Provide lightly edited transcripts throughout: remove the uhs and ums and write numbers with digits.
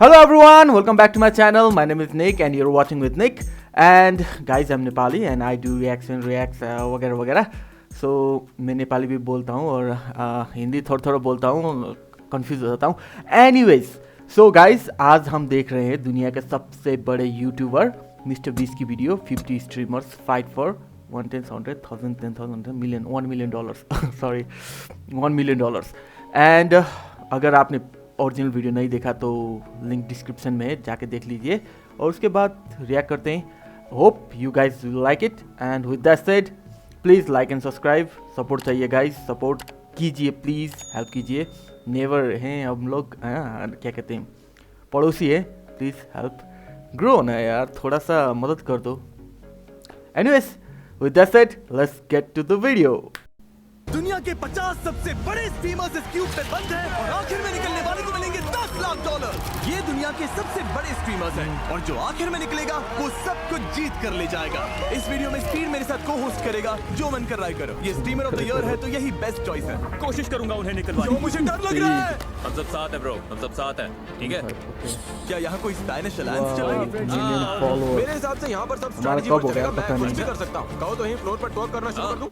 Hello everyone, welcome back to my channel. My name is Nick and you're watching with Nick. And guys, I'm Nepali and I do reacts वगैरह वगैरह. So मैं नेपाली भी बोलता हूँ और हिंदी थोड़ा बोलता हूँ, कंफ्यूज हो जाता हूँ. Anyways, so guys, आज हम देख रहे हैं दुनिया के सबसे बड़े यूट्यूबर मिस्टर बीस्ट की video. 50 streamers fight for 110,000, 10,000, million, $1 million. Sorry, $1 million. And अगर आपने ओरिजिनल वीडियो नहीं देखा तो लिंक डिस्क्रिप्शन में है, जाके देख लीजिए और उसके बाद रिएक्ट करते हैं. Hope you guys will like it and with that said please like and subscribe. Support चाहिए गाइज, सपोर्ट कीजिए प्लीज़, हेल्प कीजिए. नेवर हैं हम लोग, क्या कहते हैं, पड़ोसी है. प्लीज़ हेल्प ग्रो ना यार, थोड़ा सा मदद कर दो. Anyways with that said let's get to the video. दुनिया के 50 सबसे बड़े स्ट्रीमर्स इस क्यूब पे बंद हैं और आखिर में निकलने वाले को मिलेंगे $10 लाख. ये दुनिया के सबसे बड़े स्ट्रीमर्स हैं और जो आखिर में निकलेगा वो सब कुछ जीत कर ले जाएगा. इस वीडियो में स्पीड मेरे साथ को-होस्ट करेगा. जो मन कर रहा है करो. ये स्ट्रीमर ऑफ द ईयर है तो यही बेस्ट चॉइस है. कोशिश करूंगा उन्हें निकलवाने. जो मुझे डर लग रहा है. हम सब साथ है ब्रो, हम सब साथ है. ठीक है. क्या यहाँ कोई स्पैनिश अलायंस चल रही है? मेरे हिसाब से यहाँ पर सब स्ट्रेटजी पर चलेगा. मैं कुछ भी कर सकता हूँ. कहो तो यहीं फ्लोर पर टॉक करना शुरू कर दूं.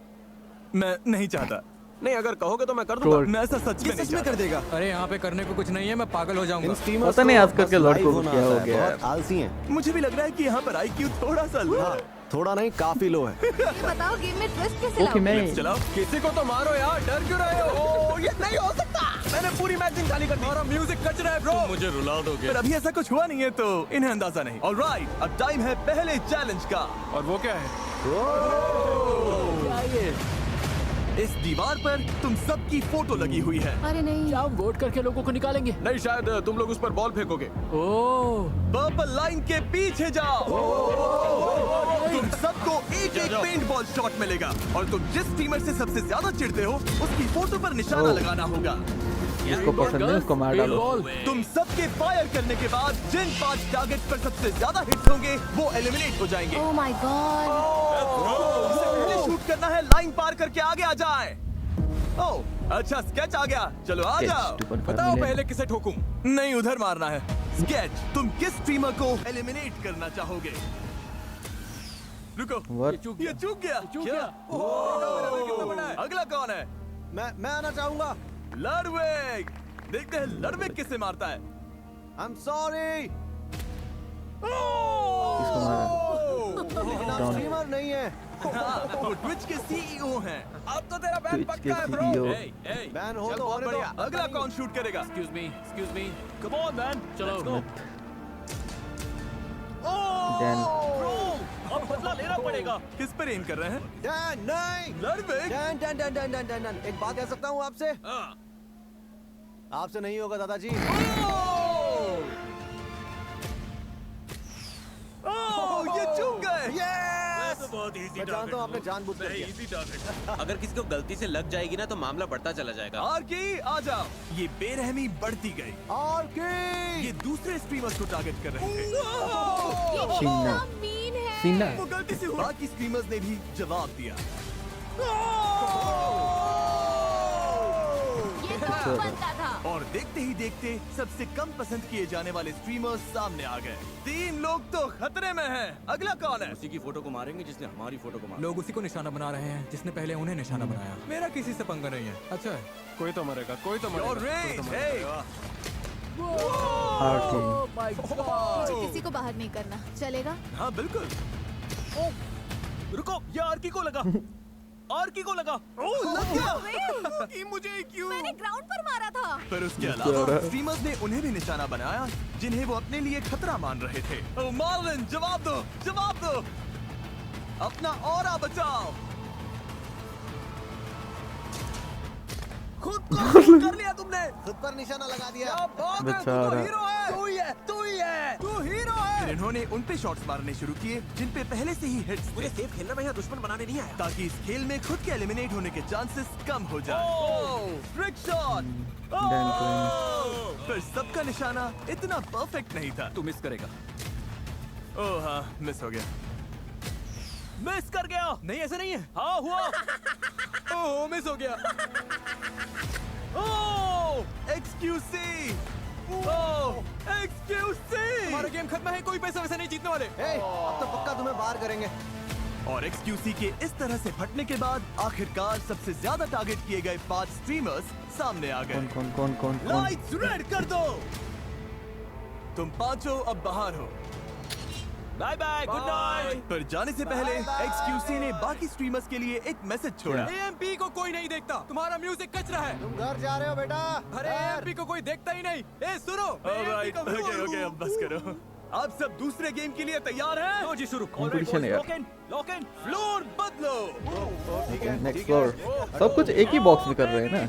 मैं नहीं चाहता. नहीं, अगर कहोगे तो मैं कर दूंगा. मैं ऐसा सच में नहीं कर देगा. अरे यहाँ पे करने को कुछ नहीं है, मैं पागल हो जाऊंगा. पता नहीं आजकल के लड़कों को क्या हो गया है. बहुत आलसी हैं. मुझे भी लग रहा है कि यहाँ पर IQ थोड़ा सा लो है. थोड़ा नहीं, काफी लो है. बताओ गेम में ट्विस्ट कैसे ओके लाओगे? मैं चलाओ. किसी को तो मारो यार, डर क्यों रहे हो? ये नहीं हो सकता. मैंने पूरी मैगजीन खाली कर दी. हमारा म्यूजिक कच रहा है ब्रो. मुझे रुला दोगे. पर अभी ऐसा कुछ हुआ नहीं है तो इन्हें अंदाजा नहीं. ऑलराइट, अब टाइम है पहले चैलेंज का. और वो क्या है? इस दीवार पर तुम सबकी फोटो लगी हुई है. अरे नहीं, हम वोट करके लोगों को निकालेंगे. नहीं, शायद तुम लोग उस पर बॉल फेंकोगे. ओह, पर्पल लाइन के पीछे जाओ. तुम सबको एक पेंट बॉल शॉट मिलेगा और तुम जिस टीमर से सबसे ज्यादा चिढ़ते हो उसकी फोटो पर निशाना लगाना होगा. जिसको पसंद नहीं उसको मार डालो. तुम सबके फायर करने के बाद जिन 5 टारगेट पर सबसे ज्यादा हिट्स होंगे वो एलिमिनेट हो जाएंगे. Oh my God. जिसे पहले शूट करना है लाइन पार करके आगे आ जाए. ओह अच्छा, स्केच आ गया. चलो आ जाओ. बताओ पहले किसे ठोकूं. नहीं, उधर मारना है. स्केच, तुम किस स्ट्रीमर को एलिमिनेट करना चाहोगे? रुको. What? ये चूक गया. क्या? कितना बड़ा है? अगला कौन है? मैं आना चाहूंगा. लडविग. देखते हैं लडविग किसे मारता है. I am sorry. किसको मारा? लेकिन आप स्ट्रीमर नहीं है. वो ट्विच के CEO हैं. अब तो तेरा बैन Twitch के पक्का है ब्रो. CEO. बैन हो चल, तो बहुत होने बढ़िया. दो. अगला कौन शूट करेगा? Excuse me. Come on man. चलो. Dan. अब बदला लेना पड़ेगा. किस पर एम कर रहे हैं? डैन नहीं. लडविग. डैन. एक बात कह सकता हूँ आपसे. आपसे नहीं होगा दादाजी. ओह, ये चूक गए. यस. बहुत इजी मैं जानता हूँ आपने जानबूझ कर किया. Easy target. अगर किसी को गलती से लग जाएगी ना तो मामला बढ़ता चला जाएगा. आर्की आ जाओ. ये बेरहमी बढ़ती गई. और की. ये दूसरे स्ट्रीमर्स को टारगेट कर रहे थे. सीना मीन है. सीना वो गलती से हुआ. बाकी स्ट्रीमर्स ने भी जवाब दिया. ये तो बनता था. और देखते ही देखते सबसे कम पसंद किए जाने वाले स्ट्रीमर्स सामने आ गए. 3 लोग तो खतरे में हैं. अगला कौन है? उसी की फोटो को मारेंगे जिसने हमारी फोटो को मारा. लोग उसी को निशाना बना रहे हैं जिसने पहले उन्हें निशाना बनाया. मेरा किसी से पंगा नहीं है. अच्छा है. कोई तो मरेगा. कोई तो Your मरेगा. rage, hey. मुझे किसी को बाहर नहीं करना चलेगा. हाँ बिल्कुल. रुको, ये आर्की को लगा. आर्की को लगा. ओह, लग गया. कि मुझे क्यों? मैंने ग्राउंड पर मारा था. पर उसके अलावा स्ट्रीमर्स ने उन्हें भी निशाना बनाया जिन्हें वो अपने लिए खतरा मान रहे थे. ओह मार्लिन, जवाब दो. जवाब दो. अपना ऑरा बचाओ. खुद को कर लिया तुमने. खुद पर निशाना लगा दिया. बेचारा. तू ही है. तू हीरो है. इन्होंने उन पे शॉट्स मारने शुरू किए जिन पे पहले से ही हिट्स थे, मुझे सेफ खेलना, मैं यहाँ दुश्मन बनाने नहीं आया. ताकि इस खेल में खुद के एलिमिनेट होने के चांसेस कम हो जाए. Trick shot. Dan पर सबका निशाना इतना परफेक्ट नहीं था. तू मिस करेगा. ओह हाँ, मिस हो गया. मिस कर गया. नहीं, ऐसा नहीं है. हाँ हुआ. ओह, मिस हो गया. ओह, XQC. हमारा गेम खत्म है, कोई पैसा वैसा नहीं जीतने वाले। अब तो पक्का तुम्हें बाहर करेंगे। और XQC के इस तरह से फटने के बाद आखिरकार सबसे ज्यादा टारगेट किए गए 5 स्ट्रीमर्स सामने आ गए। कौन? लाइट्स रेड कर दो। तुम पांचों अब बाहर हो। Bye bye, good night. पर जाने से पहले XQC ने बाकी स्ट्रीमर्स के लिए एक मैसेज छोड़ा। AMP को कोई नहीं देखता, तुम्हारा म्यूजिक कचरा है। तुम घर जा रहे हो बेटा? अरे AMP को कोई देखता ही नहीं। ए सुनो, ऑलराइट, ओके अब बस करो। आप सब दूसरे गेम के लिए तैयार हैं? लो जी, शुरू। कंपटीशन है यार। Lock in. फ्लोर बदलो। Next floor. सब कुछ एक ही बॉक्स में कर रहे हैं ना।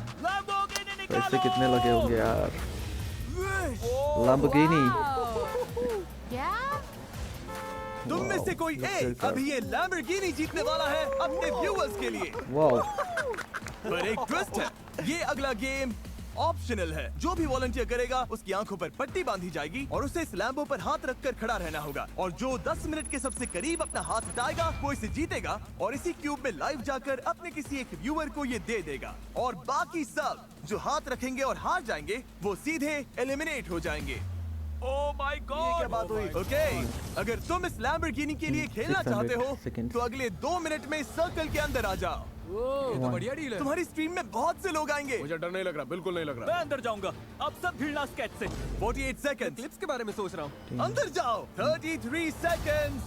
पैसे कितने लगे होंगे यार? लैम्बोर्गिनी। क्या? तुम में से कोई एक अभी ये लैम्बोर्गिनी जीतने वाला है अपने व्यूअर्स के लिए। वाओ। पर एक ट्विस्ट है, ये अगला गेम ऑप्शनल है। जो भी वॉलंटियर करेगा उसकी आंखों पर पट्टी बांधी जाएगी और उसे इस लैम्बो पर हाथ रखकर खड़ा रहना होगा। और जो 10 मिनट के सबसे करीब अपना हाथ हटाएगा वो इसे जीतेगा और इसी क्यूब में लाइव जाकर अपने किसी एक व्यूअर को ये दे देगा। और बाकी सब जो हाथ रखेंगे और हार जाएंगे वो सीधे एलिमिनेट हो जाएंगे। ओह माय गॉड, क्या बात हुई? ओके, अगर तुम इस लैम्बोर्गिनी के लिए खेलना 600 चाहते हो seconds. तो अगले 2 मिनट में सर्कल के अंदर आ जाओ। ये तो बढ़िया डील है। तुम्हारी स्ट्रीम में बहुत से लोग आएंगे। मुझे डर नहीं लग रहा, बिल्कुल नहीं लग रहा। मैं अंदर जाऊंगा। अब सब भिड़ना स्केच से। 48 सेकंड्स। क्लिप्स के बारे में सोच रहा हूँ। अंदर जाओ। 33 seconds.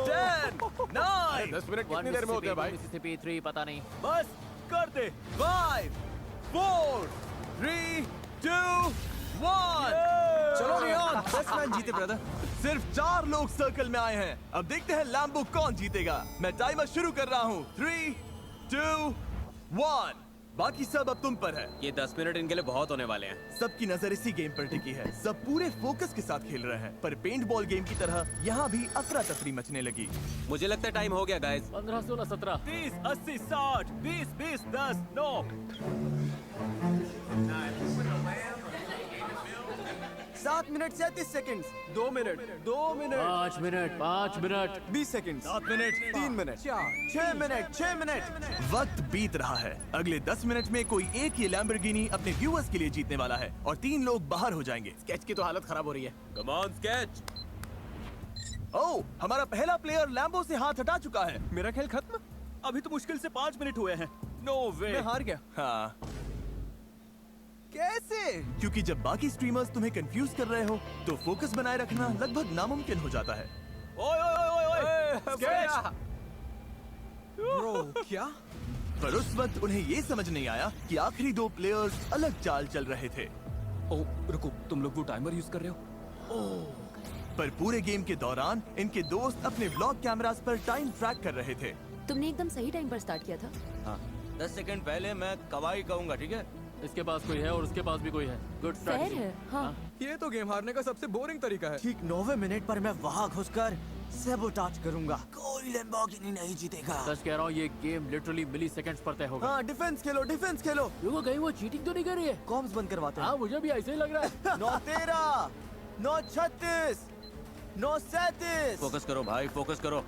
10, 9, 10 मिनट कितनी देर में होते हैं भाई? मिसिसिपी 3 पता नहीं। बस कर दे। 5, 4, 3, 2, 1। चलो नियॉन, 10 मैन जीते ब्रदर। सिर्फ 4 लोग सर्कल में आए हैं। अब देखते हैं लैम्बो कौन जीतेगा। मैं टाइमर शुरू कर रहा हूँ। 3, 2, 1। बाकी सब अब तुम पर है। ये 10 मिनट इनके लिए बहुत होने वाले हैं। सबकी नजर इसी गेम पर टिकी है। सब पूरे फोकस के साथ खेल रहे हैं। पर पेंट बॉल गेम की तरह यहाँ भी अफरा तफरी मचने लगी। मुझे लगता है टाइम हो गया guys. 15, 16, 17। 30, 80, 60, 20, 20, 10, 9। 7 minute 37 seconds. 2 minute, 2 minute, 5 minute, 5 minute. 20 seconds. 7 minute, 3 minute, 6 minute, 6 minute. वक्त बीत रहा है। अगले 10 मिनट में कोई एक ये लैम्बोर्गिनी अपने व्यूअर्स के लिए जीतने वाला है और 3 लोग बाहर हो जाएंगे। स्केच की तो हालत खराब हो रही है। Come on sketch. ओह, हमारा पहला प्लेयर लैम्बो से हाथ हटा चुका है। मेरा खेल खत्म। अभी तो मुश्किल से 5 मिनट हुए हैं। नो वे। मैं हार गया। हाँ, कैसे? क्योंकि जब बाकी स्ट्रीमर्स तुम्हें कंफ्यूज कर रहे हो तो फोकस बनाए रखना लगभग नामुमकिन हो जाता है। ओए ओए ओए ओए। स्केच। ब्रो, क्या? पर उस वक्त उन्हें ये समझ नहीं आया कि आखिरी 2 प्लेयर्स अलग चाल चल रहे थे। ओह, रुको, तुम लोग वो टाइमर यूज कर रहे हो? पर पूरे गेम के दौरान इनके दोस्त अपने व्लॉग कैमरास पर टाइम ट्रैक कर रहे थे। तुमने एकदम सही टाइम पर स्टार्ट किया था। हाँ, 10 सेकंड पहले मैं कवाई कहूंगा, ठीक है? इसके पास कोई है और उसके पास भी कोई है। Good fair strategy. है। हाँ। ये तो गेम हारने का सबसे बोरिंग तरीका है। ठीक 9वें मिनट पर मैं वहाँ घुसकर सैबोटाज करूंगा। कोई लैम्बोर्गिनी नहीं जीतेगा। सच कह रहा हूँ, ये गेम लिटरली मिली सेकंड्स पर तय होगा। हाँ, डिफेंस खेलो, डिफेंस खेलो। रुको, कहीं वो चीटिंग तो नहीं कर रही है? कॉम्स बंद करवाते हैं। हाँ, मुझे भी ऐसे ही लग रहा है। 9-13, 9-36, 9-37। फोकस करो भाई, फोकस करो।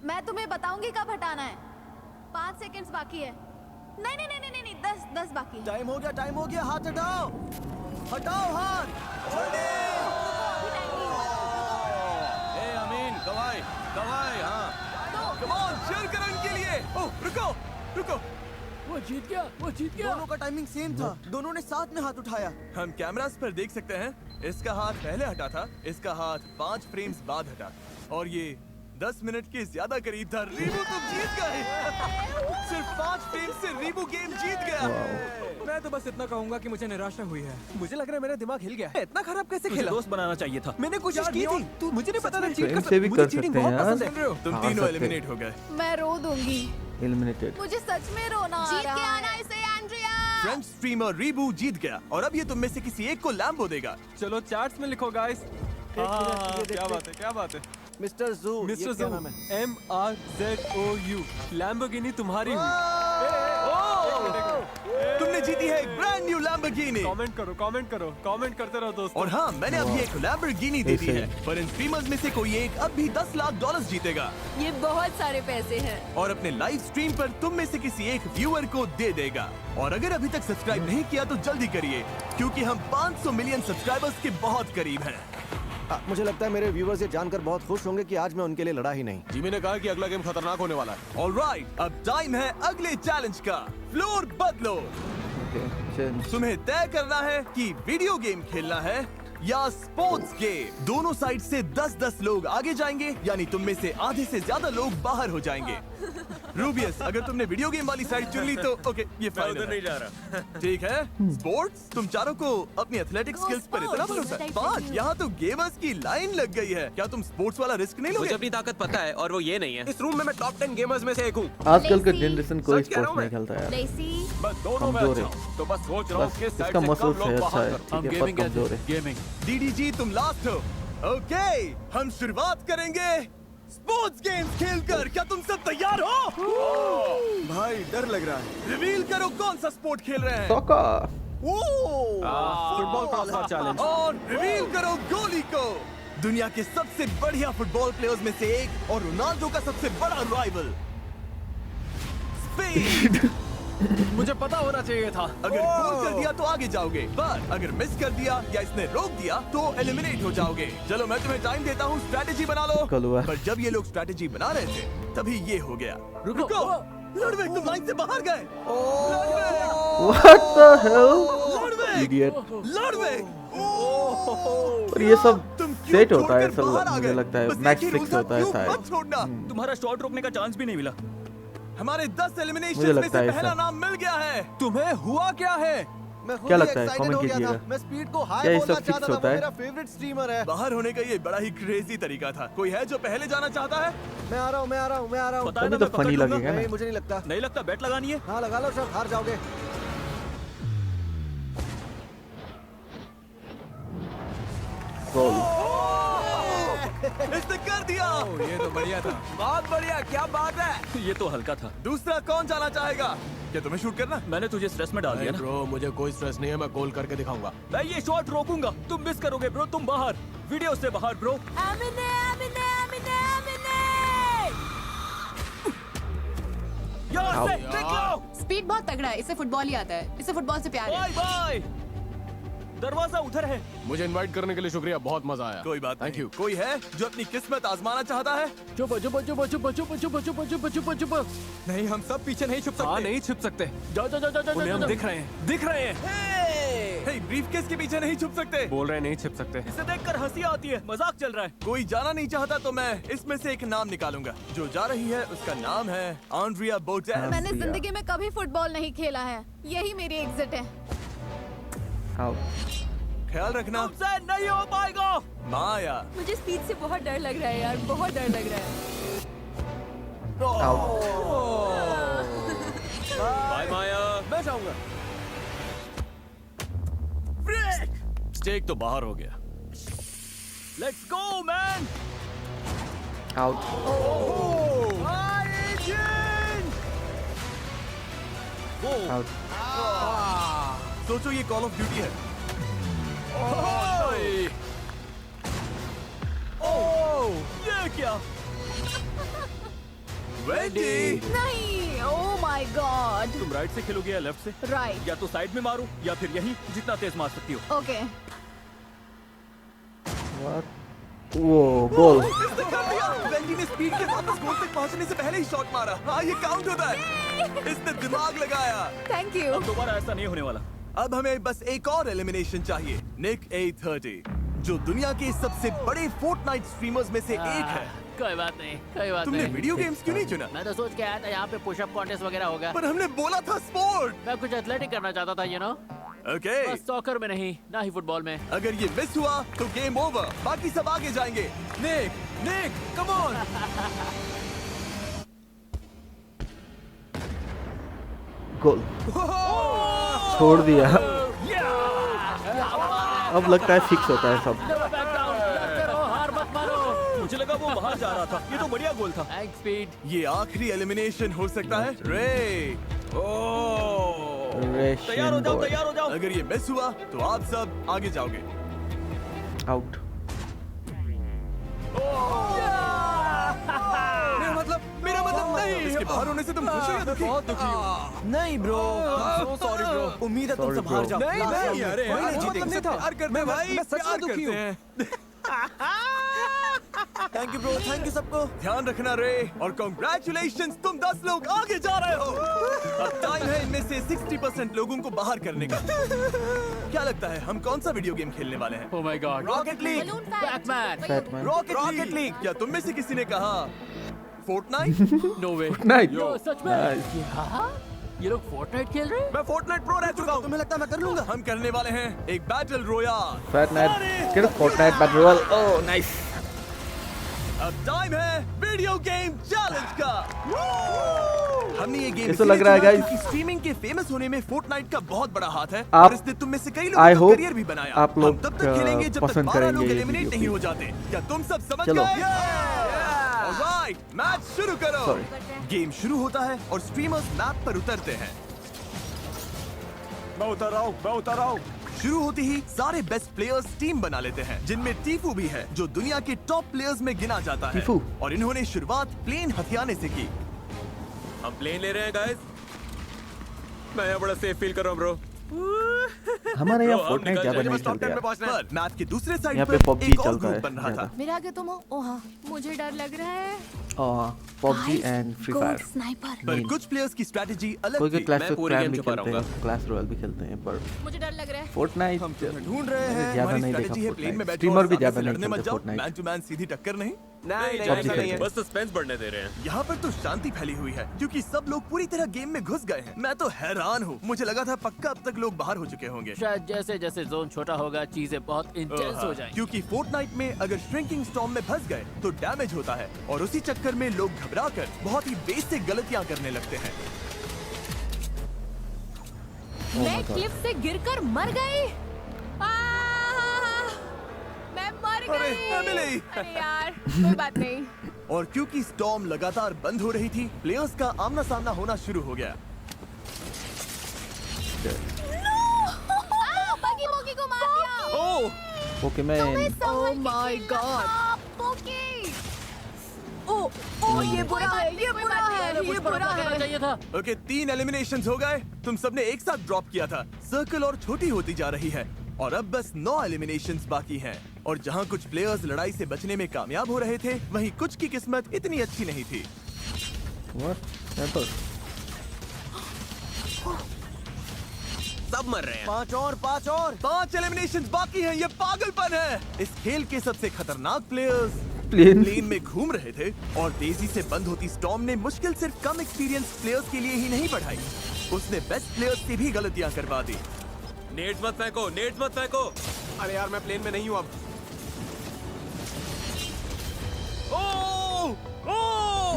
मैं तुम्हें बताऊंगी कब हटाना है। 5 सेकंड्स बाकी है। नहीं नहीं नहीं नहीं नहीं, 10 बाकी है। टाइम हो गया, टाइम हो गया। हाथ हटाओ, हटाओ हाथ, जल्दी। ए अमीन, कवाई, कवाई, हाँ। कम ऑन, शेयर करो इनके लिए। ओह, रुको, रुको। वो जीत गया, वो जीत गया। दोनों का टाइमिंग सेम था। दोनों ने साथ में हाथ उठाया। हम कैमरास पर देख सकते हैं, इसका हाथ पहले हटा था, इसका हाथ 5 फ्रेम्स बाद हटा और ये 10 मिनट के ज्यादा करीब था। रीबू तुम जीत गए। सिर्फ 5 फ्रेम से रीबू गेम जीत गया। मैं तो बस इतना कहूंगा कि मुझे निराशा हुई है। मुझे लग रहा है मेरा दिमाग हिल गया। इतना खराब कैसे खेला? दोस्त बनाना चाहिए था। मैंने कोशिश की थी। तू मुझे नहीं पता था चीट फ्रेम से भी कर सकते हैं यार। सुन रहे हो? तुम हार तीनों सकते। एलिमिनेट हो गए। मैं रो दूंगी। एलिमिनेटेड। मुझे सच में रोना आ जीत रहा के है। आना इसे एंड्रिया। फ्रेंच स्ट्रीमर रीबू जीत गया और अब ये तुम में से किसी एक को लैम्बो देगा। चलो चैट्स में लिखो गाइस। क्या बात है, क्या बात है। मिस्टर जू, मिस्टर ये क्या जू, नाम है? MRZOU, लैम्बोर्गिनी तुम्हारी हुई। तुमने जीती है एक ब्रांड न्यू लैम्बोर्गिनी। कमेंट करो, कमेंट करते रहो दोस्तों। और हाँ, मैंने अभी एक लैम्बोर्गिनी दे दी है, पर इन स्ट्रीमर्स में से कोई एक अब भी $10 लाख जीतेगा ये बहुत सारे पैसे हैं। और अपने लाइव स्ट्रीम पर तुम में से किसी एक व्यूअर को दे देगा। और अगर अभी तक सब्सक्राइब नहीं किया तो जल्दी करिए, क्योंकि हम 500 मिलियन सब्सक्राइबर्स के बहुत करीब हैं। मुझे लगता है मेरे व्यूवर्स ये जानकर बहुत खुश होंगे कि आज मैं उनके लिए लड़ा ही नहीं। जिमी ने कहा कि अगला गेम खतरनाक होने वाला है। ऑलराइट, अब टाइम है अगले चैलेंज का। फ्लोर बदलो। तुम्हें तय करना है कि वीडियो गेम खेलना है या स्पोर्ट्स गेम। दोनों साइड से 10-10 लोग आगे जाएंगे, यानी तुम में से आधे से ज्यादा लोग बाहर हो जाएंगे। रूबियस, अगर तुमने वीडियो गेम वाली साइड चुन ली तो ओके, ये फाइनल नहीं जा रहा। ठीक है। स्पोर्ट्स, तुम चारों को अपनी एथलेटिक स्किल्स पर इतना भरोसा है? 5, यहाँ तो गेमर्स की लाइन लग गई है। क्या तुम स्पोर्ट्स वाला रिस्क नहीं मुझे लोगे? अपनी ताकत पता है और वो ये नहीं है। इस रूम में मैं टॉप 10 गेमर्स में से एक हूँ। आजकल का लेसी। जनरेशन कोई सच कह रहा स्पोर्ट्स हूँ नहीं खेलता यार, लेसी, मैं दोनों में कमजोर अच्छा है। हूँ, तो बस सोच रहा हूँ बस कि इसका साइड से मसल्स कब है लोग अच्छा बाहर है, कर। ठीक है, पर कमजोर है। गेमिंग। डीडीजी, तुम लास्ट हो। ओके, हम शुरुआत करेंगे स्पोर्ट्स गेम्स खेलकर। क्या तुम सब तैयार हो? भाई डर लग रहा है। रिवील करो कौन सा स्पोर्ट खेल रहे हैं। सॉकर। फुटबॉल का आखिरी चैलेंज। और रिवील करो गोली को। दुनिया के सबसे बढ़िया फुटबॉल प्लेयर्स में से एक और रोनाल्डो का सबसे बड़ा राइवल। स्पेन। मुझे पता होना चाहिए था। अगर गोल कर दिया तो आगे जाओगे, पर अगर मिस कर दिया या इसने रोक दिया तो एलिमिनेट हो जाओगे। चलो मैं तुम्हें टाइम देता हूँ, स्ट्रेटेजी बना लो। कल हुआ। पर जब ये लोग स्ट्रेटेजी बना रहे थे तभी ये हो गया। रुको, लड़वेक, तुम लाइन से बाहर गए। What the hell? लड़वेक, Idiot. लड़वेक। और ये सब तुम क्यों सेट होता है, छोड़कर बाहर सब आ मुझे गए? लगता है बस मैच एक ही फिक्स रूल था, होता है क्यों शायद। मत छोड़ना। तुम्हारा शॉट रोकने का चांस भी नहीं मिला। हमारे 10 मुझे एलिमिनेशन में लगता से है पहला ऐसा। नाम मिल गया है। तुम्हें हुआ क्या है? मैं खुद क्या ही लगता है? excited comment हो गया था। कीजिएगा। मैं स्पीड को हाई क्या ये बोलना सब चाहता fix था, होता वो है? मेरा फेवरेट स्ट्रीमर है। बाहर होने का ये बड़ा ही क्रेजी तरीका था। कोई है जो पहले जाना चाहता है? मैं आ रहा हूँ। बताया तभी ना, तो मैं फनी पकड़ लूंगा। लगेगा ना। नहीं, मुझे नहीं लगता। नहीं लगता? बेट लगानी है। हाँ लगा लो, सब हार जाओगे। गोल। इसने कर दिया। ये तो बढ़िया था। बहुत बढ़िया, क्या बात है। ये तो हल्का था। दूसरा कौन जाना चाहेगा? क्या तुम्हें शूट करना? मैंने तुझे स्ट्रेस में डाल दिया ना। ब्रो, मुझे कोई स्ट्रेस नहीं है, मैं गोल करके दिखाऊंगा। मैं ये शॉट रोकूंगा। तुम मिस करोगे ब्रो, तुम बाहर। वीडियो से बाहर ब्रो। यहाँ से निकलो। स्पीड बहुत तगड़ा है, इसे फुटबॉल ही आता है, इसे फुटबॉल से प्यार है। Bye bye. दरवाजा उधर है। मुझे इनवाइट करने के लिए शुक्रिया, बहुत मजा आया। कोई बात थैंक नहीं। यू। कोई है जो अपनी किस्मत आजमाना चाहता है? चुप चुप चुप चुप चुप चुप चुप चुप चुप चुप। नहीं, हम सब पीछे नहीं छुप सकते। हाँ, नहीं छुप सकते। जाओ जाओ जाओ जाओ उन्हें हम जाओ। दिख रहे हैं, दिख रहे हैं। हे, ब्रीफकेस के पीछे नहीं छुप सकते। बोल रहे हैं नहीं छिप सकते। इसे देखकर हंसी आती है। मजाक चल रहा है। कोई जाना नहीं चाहता तो मैं इसमें से एक नाम निकालूंगा। जो जा रही है उसका नाम है आंड्रिया बोटेस। मैंने दिया। जिंदगी में कभी फुटबॉल नहीं खेला है, यही मेरी एग्जिट है। आउट। ख्याल रखना। तुमसे नहीं हो पाएगा। माया। मुझे स्पीड से बहुत डर लग रहा है यार, बहुत डर लग रहा है। आउट। बाय माया। मैं जाऊंगा। स्टेक तो बाहर हो गया। Let's go man. Out. Out. सोचो ये कॉल ऑफ ड्यूटी है। ये क्या? वेंडी। नहीं, ओह माय गॉड। तुम राइट से खेलोगे या लेफ्ट से? राइट, या तो साइड में मारो या फिर यहीं, जितना तेज मार सकती हो। ओके। वो गोल। इसने कर दिया। वेंडी ने स्पीड के साथ गोल तक पहुंचने से पहले ही शॉट मारा। हाँ, ये काउंट होता है। इसने दिमाग लगाया। Thank you. अब दोबारा ऐसा नहीं होने वाला। अब हमें बस एक और एलिमिनेशन चाहिए। निक 830, जो दुनिया के सबसे बड़े फोर्टनाइट स्ट्रीमर्स में से एक है। कोई बात नहीं, कोई बात तुमने नहीं। वीडियो गेम्स क्यों नहीं चुना? मैं तो सोच के आया था यहाँ पे पुशअप कॉन्टेस्ट वगैरह होगा। पर हमने बोला था स्पोर्ट। मैं कुछ एथलेटिक करना चाहता था, यू नो। ओके, बस सॉकर में नहीं, ना ही फुटबॉल में। अगर ये मिस हुआ तो गेम ओवर। बाकी सब आगे जाएंगे। निक, निक, कम ऑन। गोल। छोड़ दिया। अब लगता है फिक्स होता है सब। बैक डाउन, लड़ते रहो, हार मत मानो। मुझे लगा वो बाहर जा रहा था। ये तो बढ़िया गोल था। Thanks speed. ये आखिरी एलिमिनेशन हो सकता है। रे, तैयार हो रेशन जाओ, बॉय तैयार हो जाओ। अगर ये मिस हुआ तो आप सब आगे जाओगे। आउट। मेरा मतलब नहीं। इसके बाहर होने से तुम खुश हो या दुखी? बहुत दुखी हूँ। नहीं ब्रो, सॉरी ब्रो। उम्मीद है तुम Sorry, सब हार bro. जाओ। नहीं Last नहीं, round अरे में कोई यार, नहीं मतलब जीतेगा। नहीं था। प्यार करते हैं भाई, मैं सच प्यार में दुखी करते हूँ। हैं। Thank you bro, thank you सबको। ध्यान रखना रे, और कांग्रेचुलेशंस, तुम 10 लोग आगे जा रहे हो। अब टाइम है इनमें से 60% लोगों को बाहर करने का। क्या लगता है हम कौन सा वीडियो गेम खेलने वाले हैं? Oh my God. Rocket league. Balloon fact. Batman. Batman rocket league. क्या तुम में से किसी ने कहा Fortnite? No way. Night Yo, सच में? क्या? ये लोग फोर्टनाइट खेल रहे हैं? मैं फोर्टनाइट प्रो रह चुका हूँ। तुम्हें लगता है मैं कर लूंगा? हम करने वाले हैं एक battle royale. Fortnite kid Fortnite battle royale oh nice अब टाइम है वीडियो गेम चैलेंज का। हमने ये गेम कैसा लग रहा है, guys? क्योंकि स्ट्रीमिंग के फेमस होने में फोर्टनाइट का बहुत बड़ा हाथ है आप- और इसने तुम में से कई I लोगों का hope करियर भी बनाया। आप लोग, हम तब तक खेलेंगे जब तक पसंद 12 लोग करेंगे ये एलिमिनेट वीडियो नहीं को। हो जाते। क्या तुम सब समझ चलो। गए? ऑलराइट, मैच शुरू करो। Sorry. गेम शुरू होता है और स्ट्रीमर्स मैप पर उतरते हैं। मैं उतर रहा हूँ। शुरू होते ही सारे बेस्ट प्लेयर्स टीम बना लेते हैं, जिनमें टीफू भी है जो दुनिया के टॉप प्लेयर्स में गिना जाता है। टीफू। और इन्होंने शुरुआत प्लेन हथियाने से की। हम प्लेन ले रहे हैं गाइस। मैं यहाँ बड़ा सेफ फील कर रहा हूँ ब्रो। हमारे यहाँ Bro, हम फोर्टनाइट निकल ज्यादा जाएंगे, नहीं बस top चलता 10 में यार पहुंचना है। पर मैप के दूसरे साइड यहाँ पे पर PUBG एक और चलता ग्रुप है बन रहा था। ज्यादा। मेरे आगे तुम हो। ओ हाँ, मुझे डर लग रहा है। PUBG and free fire sniper. पर Main. कुछ प्लेयर्स की स्ट्रेटजी अलग कोई थी। क्लास मैं पूरी क्लैन गेम भी छुपा खेलते रहूंगा। हैं क्लास रॉयल भी खेलते हैं पर मुझे डर लग रहा है। फोर्टनाइट हम तुम्हें ढूंढ रहे हैं। ज्यादा हमारी नहीं देखा स्ट्रेटजी है प्लेन में फोर्टनाइट बैठो स्ट्रीमर और भी सामने ज्यादा से नहीं लड़ने मत खेलते जाओ। फोर्टनाइट मैन टू मैन सीधी टक्कर नहीं। नहीं PUBG ऐसा नहीं खेलते है, हैं। बस सस्पेंस बढ़ने दे रहे हैं। यहाँ पर तो शांति फैली हुई है क्योंकि सब लोग पूरी तरह गेम में घुस गए हैं। मैं तो हैरान हूँ, मुझे लगा था पक्का अब तक लोग बाहर हो चुके होंगे। शायद जैसे जैसे जोन छोटा होगा चीजें बहुत इंटेंस हो जाएंगी। क्योंकि फोर्टनाइट में अगर श्रिंकिंग स्टॉर्म में फंस गए तो डैमेज होता है और उसी चक्कर में लोग घबराकर बहुत ही बेसिक गलतियाँ करने लगते हैं। मैं क्लिफ से गिरकर मर गई। मैं मर अरे, गई। एमिली। अरे यार, कोई बात नहीं। और क्योंकि स्टॉर्म लगातार बंद हो रही थी, प्लेयर्स का आमना सामना होना शुरू हो गया। बगी बोगी को मार दिया। ओह, ओके मैं Oh my God. बोगी। ओ ये बुरा है, ये बुरा है, ये बुरा करना है। चाहिए था। ओके 3 एलिमिनेशंस हो गए। तुम सबने एक साथ ड्रॉप किया था। सर्कल और छोटी होती जा रही है और अब बस 9 एलिमिनेशंस बाकी हैं। और जहां कुछ प्लेयर्स लड़ाई से बचने में कामयाब हो रहे थे, वहीं कुछ की किस्मत इतनी अच्छी नहीं थी। व्हाट हैपेंड सब मर रहे हैं। 5 और 5 एलिमिनेशंस बाकी हैं। ये पागलपन है। इस खेल के सबसे खतरनाक प्लेयर्स प्लेन प्लेन में घूम रहे थे और तेजी से बंद होती स्टॉर्म ने मुश्किल सिर्फ कम एक्सपीरियंस प्लेयर्स के लिए ही नहीं बढ़ाई, उसने बेस्ट प्लेयर्स से भी गलतियां करवा दी। नेट मत फेंको, नेट मत फेंको। अरे यार मैं प्लेन में नहीं हूँ अब।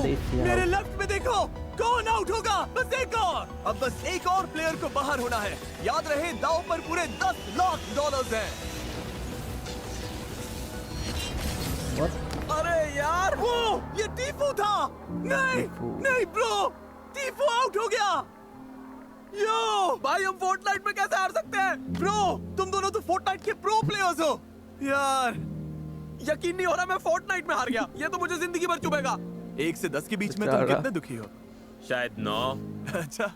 देखिए आप। मेरे लेफ्ट में देखो, कौन आउट होगा? बस एक और। अब बस एक और प्लेयर को बाहर होना है। याद रहे दांव पर पूरे $10 लाख हैं। अरे यार, वो ये टीफू था। नहीं टीफू। नहीं ब्रो, टीफू आउट हो गया। यो भाई, हम फोर्टनाइट में कैसे हार सकते हैं? ब्रो, तुम दोनों तो फोर्टनाइट के प्रो प्लेयर्स हो। यार यकीन नहीं हो रहा, मैं फोर्टनाइट में हार गया। ये तो मुझे जिंदगी भर चुभेगा। 1 से 10 के बीच में तुम बेचारा। कितने दुखी हो? शायद 9। अच्छा,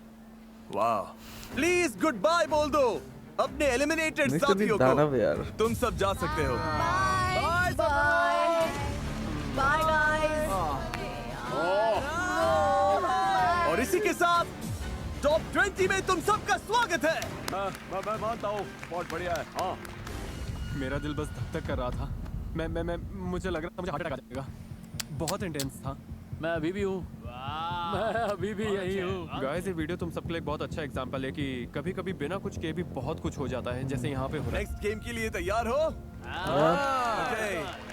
वाह। प्लीज गुड बाय बोल दो अपने एलिमिनेटेड मिस्टर साथियों दानव को। यार तुम सब जा सकते हो। Bye bye bye guys. और इसी के साथ टॉप 20 में तुम सबका स्वागत है। मैं मानता हूँ, बहुत बढ़िया है। हाँ, मेरा दिल बस धक धक कर रहा था। मैं मुझे लग रहा था मुझे हार्ट अटैक आ जाएगा। बहुत इंटेंस था। मैं अभी भी हूँ। मैं अभी भी यही हूँ। गाइस, ये वीडियो तुम सबके लिए एक बहुत अच्छा एग्जांपल है कि कभी कभी बिना कुछ किए भी बहुत कुछ हो जाता है, जैसे यहाँ पे हो रहा है। नेक्स्ट गेम के लिए तैयार हो? ओके।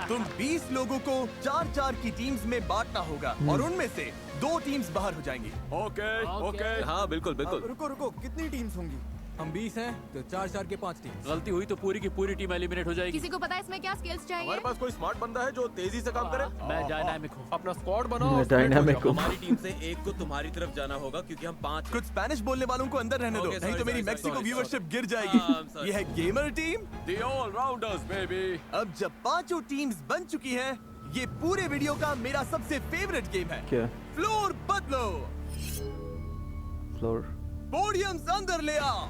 तुम 20 लोगों को 4-4 की टीम्स में बांटना होगा और उनमें से 2 टीम्स बाहर हो जाएंगी। Okay okay. हाँ बिल्कुल बिल्कुल। रुको रुको, कितनी टीम्स होंगी? हम 20 हैं तो 4-4 के 5 टीम। गलती हुई तो पूरी की पूरी टीम एलिमिनेट हो जाएगी। किसी को पता है इसमें क्या स्किल्स चाहिए? हमारे पास कोई स्मार्ट बंदा है जो तेजी से काम करे? मैं डायनामिक हूँ। अपना स्क्वाड बनाओ। मैं और split हो dynamic जाओ। हूँ। हमारी टीम से एक को तुम्हारी तरफ जाना होगा क्योंकि हम 5 कुछ स्पेनिश बोलने वालों को अंदर रहने दो, Okay, नहीं तो sorry, मेरी sorry, मैक्सिको sorry, व्यूअरशिप गिर I'm जाएगी। sorry. ये है gamer team. The all-rounders, baby. अब जब पांचों टीम्स बन चुकी हैं, ये पूरे वीडियो का मेरा सबसे फेवरेट गेम है। क्या? फ्लोर बदलो, फ्लोर। पोडियम्स अंदर ले आओ।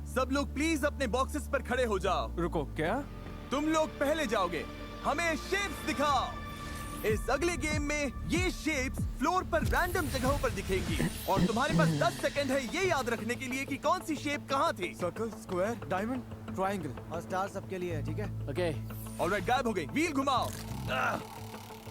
सब लोग प्लीज अपने बॉक्सेस पर खड़े हो जाओ। रुको, क्या? तुम लोग पहले जाओगे, हमें शेप्स दिखाओ। इस अगले गेम में ये शेप्स फ्लोर पर रैंडम जगहों पर दिखेंगी और तुम्हारे पास 10 सेकंड है ये याद रखने के लिए कि कौन सी शेप कहाँ थी। सर्कल, स्क्वायर, डायमंड, ट्रायंगल और स्टार सबके लिए है, ठीक है? ओके ऑलराइट, गायब हो गई। व्हील घुमाओ।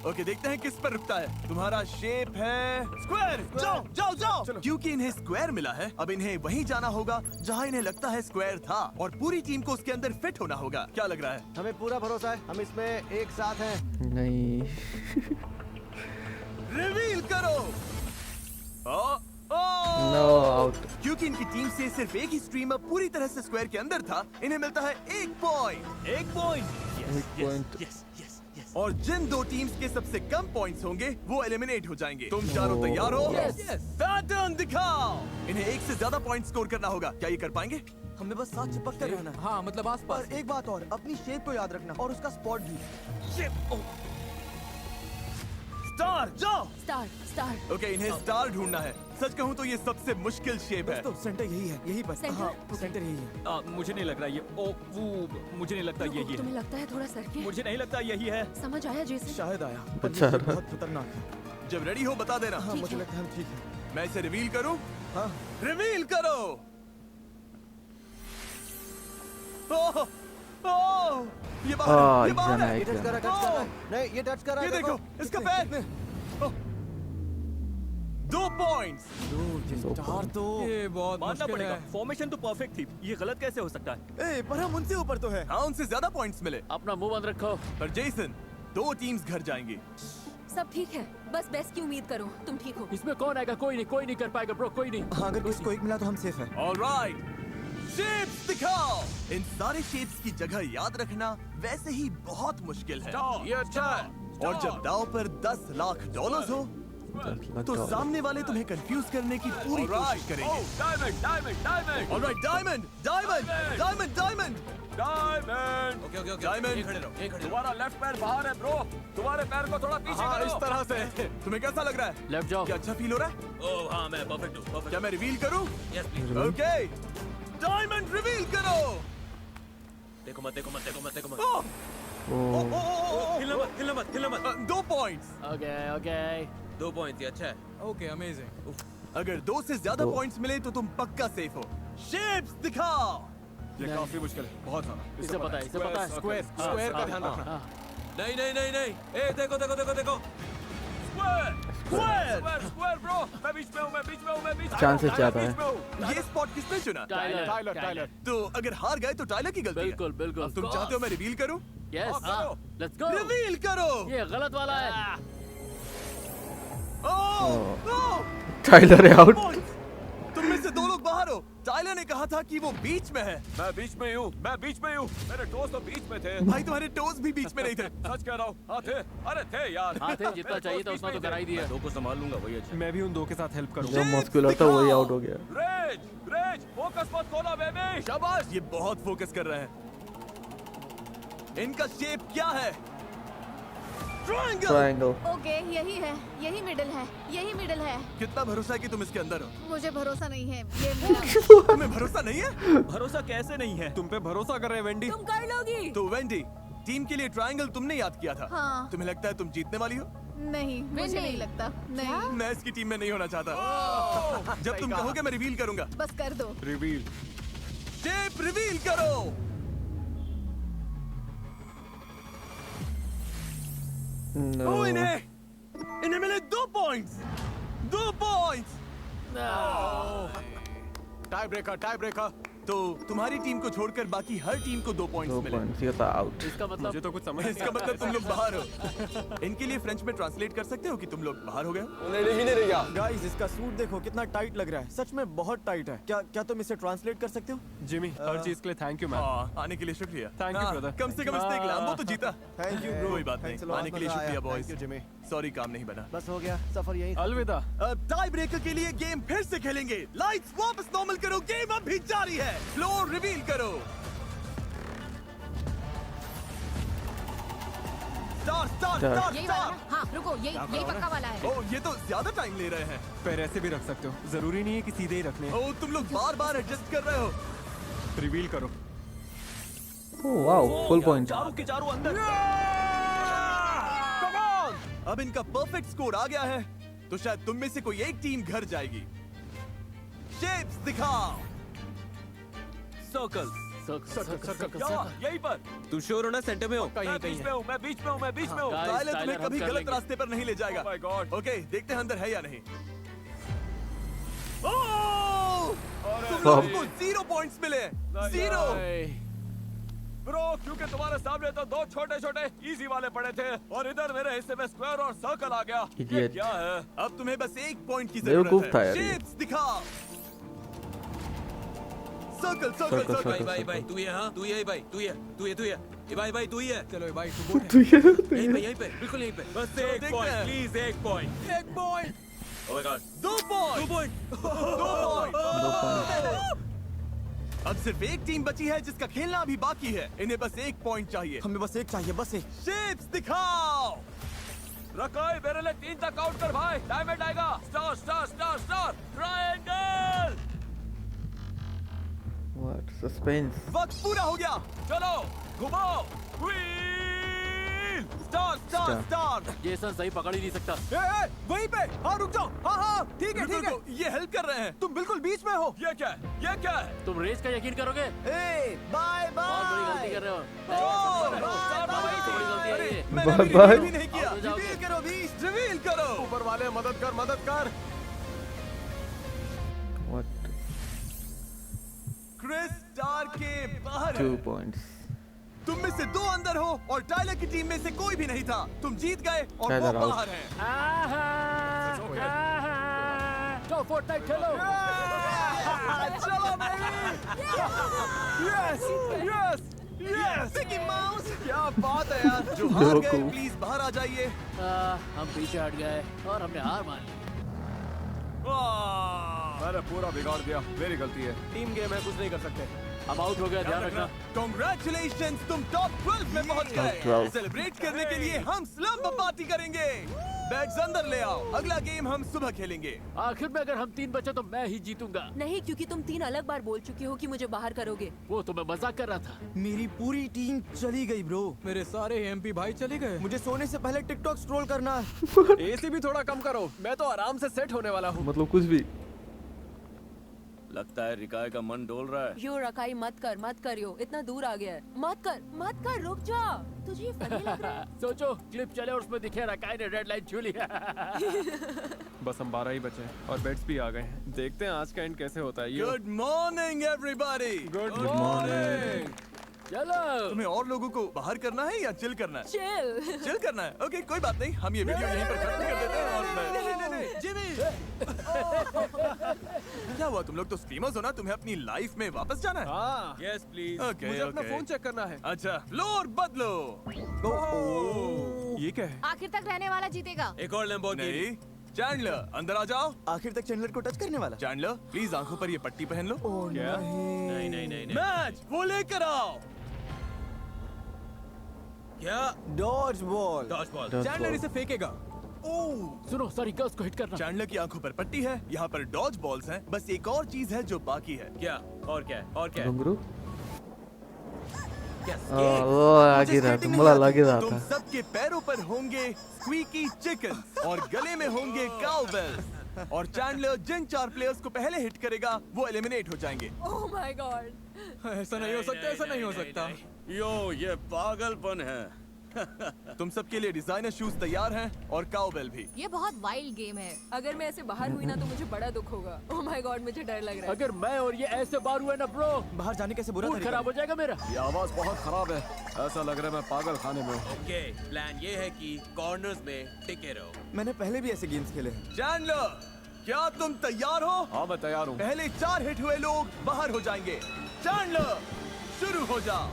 ओके, देखते हैं किस पर रुकता है। तुम्हारा शेप है स्क्वायर। जाओ जाओ जाओ। क्योंकि इन्हें स्क्वायर मिला है, अब इन्हें वहीं जाना होगा जहां इन्हें लगता है स्क्वायर था और पूरी टीम को उसके अंदर फिट होना होगा। क्या लग रहा है? हमें पूरा भरोसा है, हम इसमें एक साथ हैं। नहीं। रिवील करो। No out. क्योंकि इनकी टीम से सिर्फ एक ही स्ट्रीमर पूरी तरह से स्क्वायर के अंदर था, इन्हें मिलता है 1 पॉइंट। 1 पॉइंट। और जिन दो टीम्स के सबसे कम पॉइंट्स होंगे वो एलिमिनेट हो जाएंगे। तुम चारों तैयार हो? पैटर्न दिखाओ। इन्हें 1 से ज्यादा पॉइंट स्कोर करना होगा। क्या ये कर पाएंगे? हमें बस साथ चिपक कर रहना। हाँ मतलब आसपास। और एक बात और, अपनी शेप को याद रखना और उसका स्पॉट भी। स्टार, जाओ। स्टार। ओके, इन्हें स्टार ढूंढना है। सच कहूँ तो ये सबसे मुश्किल शेप है। दोस्तों, सेंटर यही है, यही बस। सेंटर? हाँ, सेंटर यही है। मुझे नहीं लग रहा ये मुझे नहीं लगता यही है। तुम्हें लगता है थोड़ा सरके? मुझे नहीं लगता यही है। समझ आया जैसे? शायद आया, पर अच्छा ये रहा। बहुत खतरनाक है। जब रेडी हो बता देना। हाँ, मुझे लगता है हम ठीक हैं। मैं इसे रिवील करूं? हाँ। रिवील करो। ओह, ओह, ये बाहर है, ये बाहर है। ये टच कर रहा है। नहीं, ये टच कर रहा ये है। देखो, इसका पैर। ओह, 2 पॉइंट्स। ये स्टार तो ये बहुत मानना मुश्किल पड़ेगा, है। फॉर्मेशन तो परफेक्ट थी। ये गलत कैसे हो सकता है? पर हम उनसे ऊपर तो है। हाँ, उनसे ज्यादा पॉइंट्स मिले। अपना मुंह बंद रखो। पर जेसन, 2 टीम्स घर जाएंगी। सब ठीक है, बस बेस्ट की उम्मीद करो। तुम ठीक हो? इसमें कौन आएगा? कोई नहीं कर पाएगा ब्रो, कोई नहीं। हाँ, अगर किसी को एक मिला तो हम सेफ है। ऑलराइट, शेप्स दिखाओ। इन सारे शेप्स की जगह याद रखना वैसे ही बहुत मुश्किल है। ये अच्छा है। और जब दाव पर $10 लाख हो तो सामने वाले तुम्हें कंफ्यूज करने की पूरी कोशिश करेंगे। Diamond. Alright, diamond diamond diamond diamond diamond. Okay diamond. यहीं खड़े रहो। तुम्हारा लेफ्ट पैर बाहर है ब्रो। तुम्हारे पैर को थोड़ा पीछे हाँ, करो। इस तरह से। तुम्हें कैसा लग रहा है? लेफ्ट जाओ। क्या अच्छा फील हो रहा है? ओह हाँ, मैं परफेक्ट हूँ। क्या मैं रिवील करूं? Yes please. Okay, diamond reveal करो। देखो मत। ओह, हिलना मत। 2 पॉइंट्स। ओके 2 पॉइंट्स, ये अच्छा है। Okay amazing. अगर 2 से ज्यादा पॉइंट्स मिले तो तुम पक्का सेफ हो। शेप्स दिखाओ। ये काफी मुश्किल है, बहुत सारा। इसे पता है। स्क्वायर का ध्यान रखना। नहीं। ए देखो। Square bro. मैं बीच में हूँ। चांसेस ज्यादा है। ये स्पॉट किसने चुना? टाइलर। तो अगर हार गए तो टाइलर की गलती है। बिल्कुल। अब तुम चाहते हो मैं रिवील करूं? यस करो। Let's go. रिवील करो। ये गलत वाला है। ओह, टाइलर है आउट। तुम में से 2 लोग बाहर हो। टाइलर ने कहा था कि वो बीच में है। मैं बीच में हूँ। मेरे टोस तो बीच में थे। भाई, तुम्हारे टोज भी बीच में नहीं थे। सच कह रहा हूँ। हाँ थे। अरे थे यार। हाँ थे, जितना चाहिए था उतना तो करा ही दिया। 2 को संभाल लूंगा, वही अच्छा। मैं भी उन 2 के साथ हेल्प करूंगा। जो मस्कुलर था वही आउट हो गया। रेज फोकस मत खोना बेबी। शाबाश, ये बहुत फोकस कर रहे हैं। इनका शेप क्या है? ट्रायंगल। ओके, यही मिडिल है। कितना भरोसा है कि तुम इसके अंदर हो? मुझे भरोसा नहीं है। ये तुम्हें भरोसा नहीं है? भरोसा कैसे नहीं है? तुम पे भरोसा कर रहे हैं वेंडी। तुम कर लोगी। तो वेंडी, टीम के लिए ट्रायंगल तुमने याद किया था। हाँ। तुम्हें लगता है तुम जीतने वाली हो? नहीं, मुझे नहीं लगता। नहीं, मैं इसकी टीम में नहीं होना चाहता। जब तुम कहोगे मैं रिवील करूंगा। बस कर दो। रिवील। शेप रिवील करो। नो। ओ, इन्हें मिले 2 पॉइंट्स। 2 पॉइंट्स। Tie breaker. तो तुम्हारी टीम को छोड़कर बाकी हर टीम को 2 पॉइंट्स 2 मिले। पॉइंट्स, ये तो आउट। इसका मतलब मुझे तो कुछ समझ नहीं इसका मतलब तुम लोग बाहर हो। इनके लिए फ्रेंच में ट्रांसलेट कर सकते हो कि तुम लोग बाहर हो गए? गाइस इसका सूट देखो कितना टाइट लग रहा है, सच में बहुत टाइट है। क्या तुम इसे ट्रांसलेट कर सकते हो? जिमी, हर चीज के लिए थैंक यू मैन। आने के लिए शुक्रिया। Thank you, हाँ, brother. कम से कम इसने एक लैम्बो तो जीता। Thank you bro. कोई बात नहीं, आने के लिए शुक्रिया boys. Thank you Jimmy. Sorry काम नहीं बना। बस हो गया, सफर यही। अलविदा। अब टाई ब्रेकर के लिए गेम फिर से खेलेंगे। लाइट्स वापस नॉर्मल करो, गेम अब भी जारी है। फ्लोर रिवील करो। स्टार यही वाला ना? हाँ रुको, यही पक्का वाला है। ओह ये तो ज्यादा टाइम ले रहे हैं। पैर ऐसे भी रख सकते हो, जरूरी नहीं है कि सीधे ही रखने हैं। ओह तुम लोग बार बार एडजस्ट कर रहे हो। रिवील करो। Oh wow, full point. चारों के चारों अंदर। अब इनका परफेक्ट स्कोर आ गया है, तो शायद तुम में से कोई एक टीम घर जाएगी। शेप्स दिखाओ। सर्कल सर्कल यहीं पर। तुम श्योर हो ना सेंटर में हो? कहीं कहीं है। मैं बीच में हूँ टाइलर तुम्हें कभी गलत रास्ते पर नहीं ले जाएगा। Oh my God. ओके देखते हैं अंदर है या नहीं। ओह! तुम सब। लोगों को 0 पॉइंट्स मिले। 0। ब्रो क्योंकि तुम्हारे सामने तो 2 छोटे इजी वाले पड़े थे और इधर मेरे हिस्से में स्क्वायर और सर्कल आ गया। ये Idiot. क्या है? अब तुम्हें बस 1 पॉइंट की बेवकूफ जरूरत था है। यार ये। शेप्स दिखाओ। सर्कल सर्कल, भाई सर्कल। भाई तू ये हाँ तू ये भाई तू ये ये भाई तू ही है। चलो भाई तू बोल। यहीं पे बिल्कुल यहीं पे। बस चलो, एक देखते पॉइंट हैं। प्लीज, एक point. Oh my God 2 point. 2 point. 2 point. अब सिर्फ एक टीम बची है जिसका खेलना अभी बाकी है। इन्हें बस 1 पॉइंट चाहिए। हमें बस एक चाहिए, बस एक। शेप्स दिखाओ। रकाई मेरे लिए 3 तक काउंट कर भाई। डायमंड आएगा। Star triangle. What suspense. वक्त पूरा हो गया। चलो घुमाओ व्हील। स्टार। जेसन सही पकड़ ही नहीं सकता। वहीं पे। हाँ रुक जाओ। हाँ ठीक है ये हेल्प कर रहे हैं। तुम बिल्कुल बीच में हो। ये क्या है? तुम रेस का यकीन करोगे? बाय बहुत बड़ी गलती कर रहे हो। बड़ी गलती है ये। मैंने Bye अभी bye. reveal भी नहीं किया। आओ तो जाओगे। रिवील करो बीच। रिवील करो। ऊपर वाले मदद कर। व्हाट? क्रिस स्टार के बाहर 2 है। पॉइंट्स। तुम में से 2 अंदर हो और टाइलर की टीम में से कोई भी नहीं था। तुम जीत गए और वो टाइलर out. बाहर हैं। तो फोर्टनाइट खेलो। चलो मिकी माउस। क्या बात है यार। जो हार गए बेवकूफ। प्लीज बाहर आ जाइए। हम पीछे हट गए और हमने हार मान ली। मैंने पूरा बिगाड़ दिया, मेरी गलती है। टीम गेम है, कुछ नहीं कर सकते। हम आउट हो गया, ध्यान रखना। Congratulations, तुम टॉप 12 में पहुंच Top गए। 12. सेलिब्रेट करने के लिए हम स्लम्प पार्टी करेंगे। बैग्स अंदर ले आओ। अगला गेम हम सुबह खेलेंगे। आखिर में अगर हम 3 बचे तो मैं ही जीतूंगा। नहीं, क्योंकि तुम 3 अलग बार बोल चुके हो कि मुझे बाहर करोगे। वो तो मैं मजाक कर रहा था। मेरी पूरी टीम चली गई ब्रो। मेरे सारे एमपी भाई चले गए। मुझे सोने से पहले टिकटॉक स्क्रॉल करना है। एसी भी थोड़ा कम करो, मैं तो आराम से सेट होने वाला हूँ। मतलब कुछ भी। लगता है रिकाय का मन डोल रहा है। यो रकाई मत करियो, इतना दूर आ गया है। मत कर, रुक जा। तुझे ये फनी लग रहा है? सोचो क्लिप चले और उसमें दिखे रकाई ने रेड लाइन छू लिया। बस हम 12 ही बचे हैं और बेड्स भी आ गए हैं। देखते हैं आज का एंड कैसे होता है। Good morning everybody. Good morning. चलो तुम्हें और लोगों को बाहर करना है या चिल करना है? चिल। चिल करना है। ओके कोई बात नहीं, हम ये वीडियो यहीं पर खत्म कर देते हैं और नहीं जिमी। क्या हुआ? तुम लोग तो स्ट्रीमर्स हो ना, तुम्हें अपनी लाइफ में वापस जाना है? हाँ, यस प्लीज। ओके मुझे अपना फोन चेक करना है। अच्छा फ्लोर बदलो। ये क्या है? आखिर तक रहने वाला जीतेगा। एक और लैम्बोर्गिनी। नहीं चैंडलर अंदर आ जाओ। आखिर तक चैंडलर को टच करने वाला। चैंडलर प्लीज आंखों पर ये पट्टी पहन लो। क्या? नहीं। मैच वो लेकर आओ। क्या? Dodge ball. Dodge ball. Chandler इसे फेंकेगा। सुनो, सारी गर्ल्स को हिट करना। चैंडलर की आंखों पर पट्टी है, यहाँ पर डॉज बॉल्स हैं। बस एक और चीज है जो बाकी है। क्या? और क्या? घुंगरू। क्या? लगी रहा था, मुझे लगी रहा तुम था। सबके पैरों पर होंगे स्क्वीकी चिकन और गले में होंगे काउबेल्स। और चैंडलर जिन 4 प्लेयर्स को पहले हिट करेगा वो एलिमिनेट हो जाएंगे। Oh my God. ऐसा नहीं हो सकता, ऐसा नहीं हो सकता। यो ये पागलपन है। तुम सबके लिए डिजाइनर शूज तैयार हैं और काउबेल भी। ये बहुत वाइल्ड गेम है। अगर मैं ऐसे बाहर हुई ना तो मुझे बड़ा दुख होगा। ओह माय गॉड, मुझे डर लग रहा है। अगर मैं और ये ऐसे बार हुए ना ब्रो, बाहर जाने कैसे बुरा मूड तरीका खराब हो जाएगा मेरा। ये आवाज बहुत खराब है, ऐसा लग रहा है मैं पागल खाने में हूँ। ओके, प्लान ये है कि कॉर्नर्स में टिके रहो। मैंने पहले भी ऐसे गेम्स खेले हैं। चैंडलर, क्या तुम तैयार हो? हाँ मैं तैयार हूँ। पहले 4 हिट हुए लोग बाहर हो जाएंगे। चैंडलर, शुरू हो जाओ।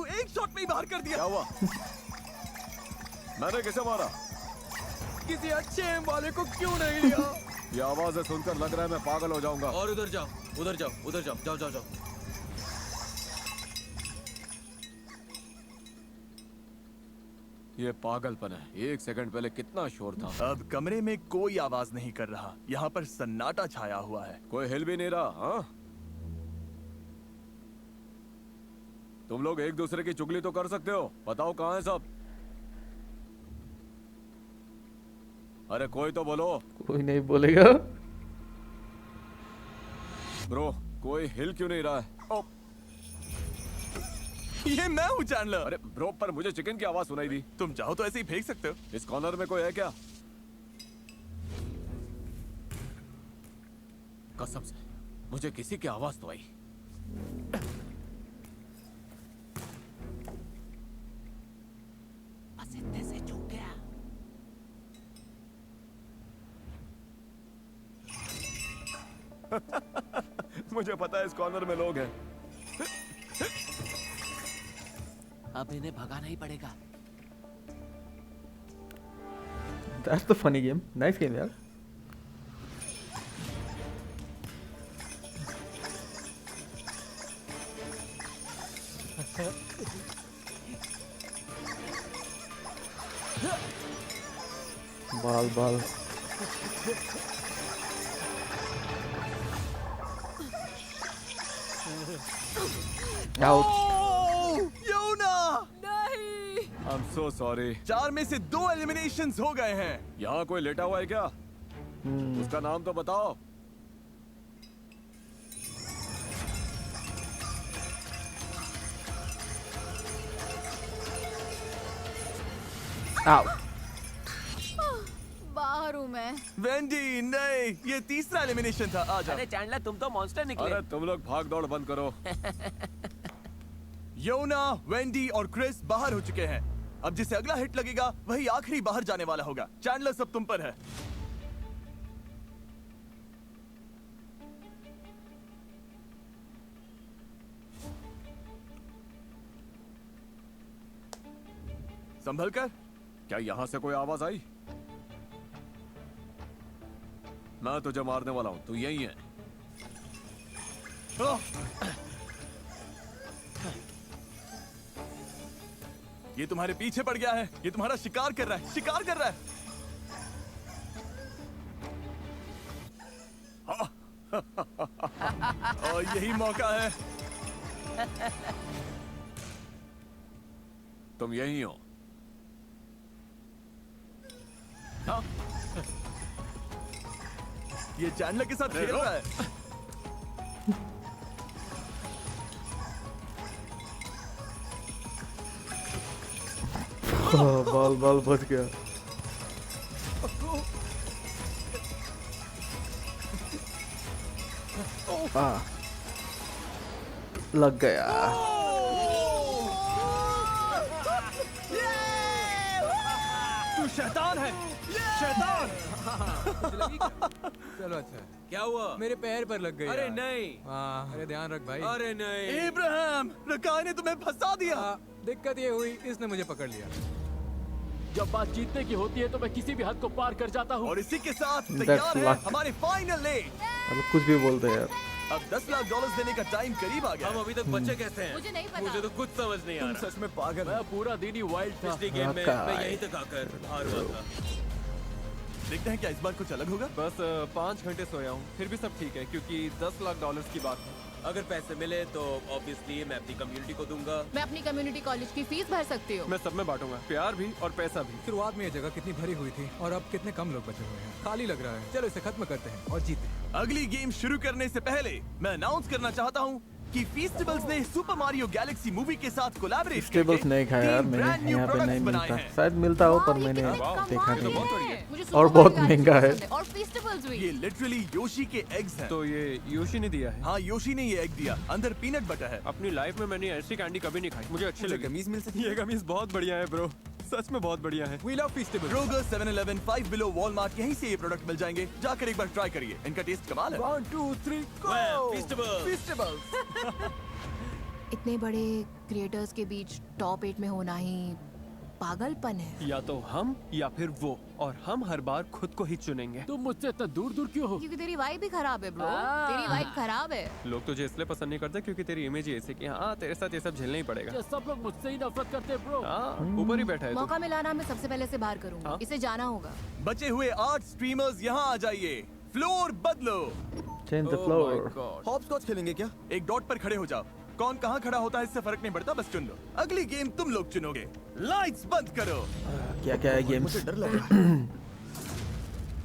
एक शॉट में ही बाहर कर दिया। क्या हुआ? मैंने कैसे मारा? किसी अच्छे एम वाले को क्यों नहीं लिया? ये आवाजें सुनकर लग रहा है मैं पागल हो जाऊंगा। और उधर जाओ, उधर जाओ, उधर जाओ, जाओ जाओ जाओ। ये पागलपन है। 1 सेकंड पहले कितना शोर था। अब कमरे में कोई आवाज नहीं कर रहा। यहाँ पर सन्नाटा छाया हुआ है। कोई हिल भी नहीं रहा। हाँ, तुम लोग एक दूसरे की चुगली तो कर सकते हो। बताओ कहाँ है सब? अरे कोई तो बोलो। कोई नहीं बोलेगा। ब्रो, कोई हिल क्यों नहीं रहा है? ओ, ये मैं हूँ चैंडलर। अरे ब्रो, पर मुझे चिकन की आवाज सुनाई दी। तुम चाहो तो ऐसे ही फेंक सकते हो। इस कॉर्नर में कोई है क्या? कसम से मुझे किसी की आवाज तो आई। बस इतने से चूक गया। मुझे पता है इस कॉर्नर में लोग हैं। अब इन्हें भगाना ही पड़ेगा। That's the funny game. Nice game यार। बाल बाल। Ouch. योना! नहीं। I'm so sorry। 4 में से 2 एलिमिनेशंस हो गए हैं। यहाँ कोई लेटा हुआ है क्या? उसका नाम तो बताओ। Ow. बाहर हूँ मैं। वेंडी, नहीं, ये तीसरा एलिमिनेशन था। आ जाओ। अरे चैंडलर, तुम तो मॉन्स्टर निकले। अरे तुम लोग भाग दौड़ बंद करो। योना, वेंडी और क्रिस बाहर हो चुके हैं। अब जिसे अगला हिट लगेगा वही आखिरी बाहर जाने वाला होगा। चैंडलर, सब तुम पर है। संभल कर। क्या यहाँ से कोई आवाज आई? मैं तुझे मारने वाला हूँ, तू यही है। ये तुम्हारे पीछे पड़ गया है। ये तुम्हारा शिकार कर रहा है, शिकार कर रहा है। और यही मौका है। तुम यही हो। ये चैंडलर के साथ खेल रहा है। बाल बाल बच गया। लग गया। तू शैतान है, शैतान। चलो अच्छा है। क्या हुआ? मेरे पैर पर लग गई अरे यार। नहीं। हाँ, अरे ध्यान रख भाई। अरे नहीं। इब्राहिम, रकाय ने तुम्हें फंसा दिया। दिक्कत ये हुई, इसने मुझे पकड़ लिया। जब बात जीतने की होती है तो मैं किसी भी हद को पार कर जाता हूँ। और इसी के साथ तैयार है luck. हमारे फाइनल ले। अब कुछ भी बोलते हैं यार। अब $10 लाख देने का टाइम करीब आ गया। हम अभी तक बच्चे कैसे हैं? मुझे नहीं पता। मुझे तो कुछ समझ नहीं आ रहा। सच में पागल है। मैं पूरा दिन ही वाइल्ड था। पिछली गेम में रकाय। मैं यहीं तक आकर हार हुआ था। देखते हैं क्या इस बार कुछ अलग होगा। बस 5 घंटे सोया हूँ, फिर भी सब ठीक है क्योंकि $10 लाख की बात है। अगर पैसे मिले तो ऑब्वियसली मैं अपनी कम्युनिटी को दूंगा। मैं अपनी कम्युनिटी कॉलेज की फीस भर सकती हूँ। मैं सब में बांटूंगा, प्यार भी और पैसा भी। शुरुआत में ये जगह कितनी भरी हुई थी और अब कितने कम लोग बचे हुए हैं। खाली लग रहा है। चलो इसे खत्म करते हैं और जीते हैं। अगली गेम शुरू करने से पहले मैं अनाउंस करना चाहता हूँ कि फीस्टेबल्स ने सुपर मारियो गैलेक्सी मूवी के साथ कोलैबोरेट फेस्टिवल्स नहीं खाया यार मैंने, यहाँ पे नहीं मिलता, शायद मिलता हो पर मैंने देखा नहीं और बहुत महंगा है। और फेस्टिवल्स भी। ये लिटरली योशी के एग्स हैं। तो ये योशी ने दिया है? हाँ, योशी ने ये एग दिया, अंदर पीनट बटर है। अपनी लाइफ में मैंने ऐसी कैंडी कभी नहीं खाई, मुझे अच्छी लगी। कमीज मिल सकती है? ये कमीज बहुत बढ़िया है ब्रो, सच में बहुत बढ़िया है। We love Feastables। Kroger, 7-Eleven, 5 Below, Walmart, यहीं से ये प्रोडक्ट मिल जाएंगे। जाकर एक बार ट्राई करिए, इनका टेस्ट कमाल है। 1 2 3 Feastables। इतने बड़े क्रिएटर्स के बीच टॉप 8 में होना ही पागलपन है। या तो हम या फिर वो, और हम हर बार खुद को ही चुनेंगे। तुम मुझसे इतना दूर दूर क्यों हो? क्योंकि तेरी वाइब भी खराब है ब्रो। तेरी वाइब खराब है। लोग तुझे इसलिए पसंद नहीं करते क्योंकि तेरी इमेज ही ऐसी कि हाँ तेरे साथ ये सब झेलना ही पड़ेगा। क्या सब लोग मुझसे ही नफरत करते हैं ब्रो? हाँ, ऊपर ही बैठा है तू। मौका मिला ना, मैं सबसे पहले से बाहर करूंगा। हाँ? इसे जाना होगा। बचे हुए 8 स्ट्रीमर्स यहाँ आ जाइए, फ्लोर बदलो। Change the Oh floor. my God। Hopscotch खेलेंगे क्या? एक डॉट पर खड़े हो जाओ, कौन कहाँ खड़ा होता है इससे फर्क नहीं पड़ता, बस चुन लो। अगली गेम तुम लोग चुनोगे। लाइट्स बंद करो। क्या क्या है गेम्स? मुझे डर लग रहा है।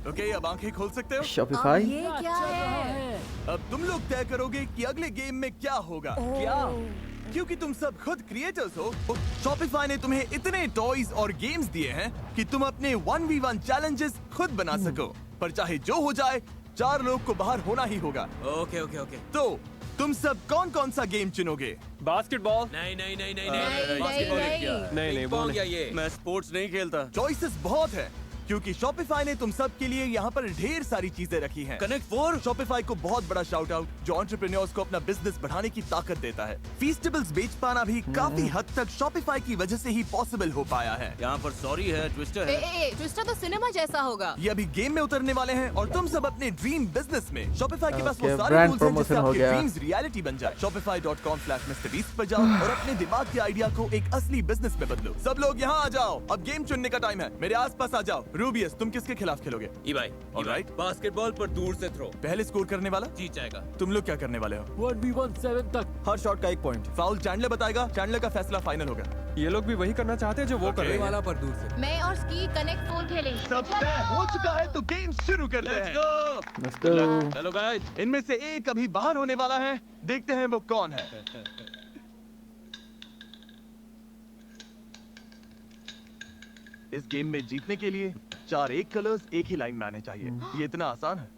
ओके, अब आंखें खोल सकते हो। शॉपिफाई। ये क्या है? अब तुम लोग तय करोगे कि अगले गेम में क्या होगा। क्या? क्योंकि तुम सब खुद क्रिएटर्स हो, शॉपिफाई ने तुम्हें इतने टॉयज और गेम्स दिए हैं कि तुम अपने 1v1 चैलेंजेस खुद बना सको। पर चाहे जो हो जाए, 4 लोग को बाहर होना ही होगा। Okay okay okay. तो तुम सब कौन कौन सा गेम चुनोगे? बास्केटबॉल? नहीं नहीं नहीं नहीं नहीं, बास्केटबॉल नहीं, क्या? नहीं, पिंग वो पोंग नहीं। या ये? मैं स्पोर्ट्स नहीं खेलता। चॉइसेस बहुत है क्योंकि शॉपिफाई ने तुम सब के लिए यहाँ पर ढेर सारी चीजें रखी हैं। कनेक्ट 4? शॉपिफाई को बहुत बड़ा शाउट आउट जो एंटरप्रेन्योर्स को अपना बिजनेस बढ़ाने की ताकत देता है। फीस्टेबल्स बेच पाना भी काफी हद तक शॉपिफाई की वजह से ही पॉसिबल हो पाया है। यहाँ पर सॉरी है, ट्विस्टर है। ट्विस्टर तो सिनेमा जैसा होगा। ये अभी गेम में उतरने वाले हैं और तुम सब अपने ड्रीम बिजनेस में। शॉपिफाई के पास वो Okay, सारे brand टूल्स हैं जिससे promotion हो आपके गया। ड्रीम्स रियलिटी बन जाए। Shopify.com/MrBeast पर जाओ और अपने दिमाग के आइडिया को एक असली बिजनेस में बदलो। सब लोग यहाँ आ जाओ, अब गेम चुनने का टाइम है। मेरे आसपास आ जाओ। रूबियस, तुम किसके खिलाफ खेलोगे? भाई Alright. बास्केटबॉल पर दूर से थ्रो पहले स्कोर करने वाला जीत जाएगा। तुम लोग क्या करने वाले हो? 1v1 7 तक। हर शॉट का 1 पॉइंट। फाउल चैंडलर बताएगा, चैंडलर का फैसला फाइनल होगा। ये लोग भी वही करना चाहते हैं जो वो कर रहे हैं। वाला पर दूर से। मैं और स्की कनेक्ट 4 खेलेंगे। सब तय हो चुका है तो गेम शुरू करते हैं। Let's go. हेलो गाइस, इनमें से एक अभी बाहर होने वाला है, देखते हैं वो कौन है। इस गेम में जीतने के लिए 4 एक कलर्स एक ही लाइन में आने चाहिए। ये इतना आसान है।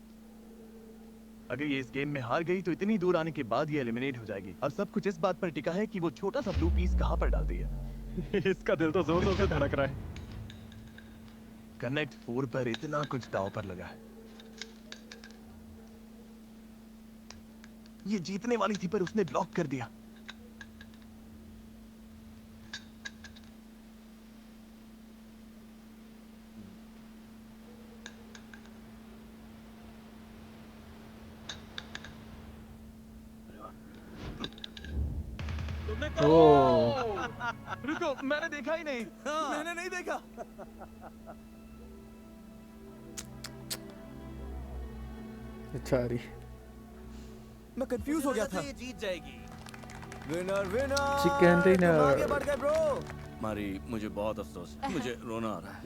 अगर ये इस गेम में हार गई तो इतनी दूर आने के बाद ये एलिमिनेट हो जाएगी। अब सब कुछ इस बात पर टिका है कि वो छोटा सा ब्लू पीस कहाँ पर डालती है। इसका दिल तो जोर जोर से धड़क रहा है। कनेक्ट 4 पर इतना कुछ दांव पर लगा है। ये जीतने वाली थी पर उसने ब्लॉक कर दिया। रुको, मैंने देखा ही नहीं। मैंने नहीं देखा। बेचारी। मैं कंफ्यूज हो गया था। ये जीत जाएगी। Winner winner. Chicken dinner. आगे बढ़ गए ब्रो। मारी, मुझे बहुत अफसोस है। मुझे रोना आ रहा है।